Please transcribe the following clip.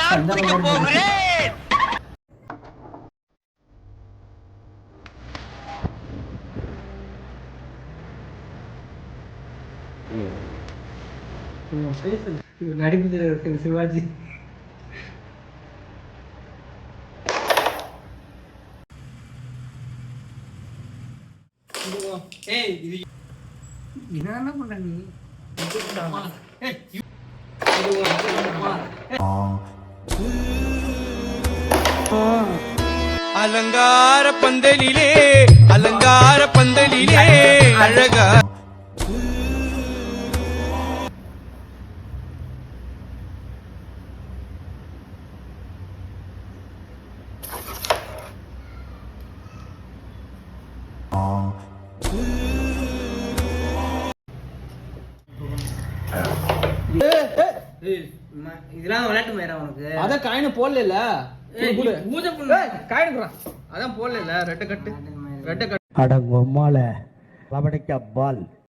நான் குடிக்க போகிறேன். நடிப்பு சிவாஜி என்ன பண்ற நீ? அலங்கார பந்தலிலே அலங்கார பந்தலிலே அழகா இதெல்லாம் விளையாட்டு மயிரா உனக்கு? அதான் காயின போடல பூஜை பண்ண காயினுக்குறான் அதான் போடல ரெட்டை கட்டு ரெட்டை அடங்கொம்மால லபடைக்கா பால்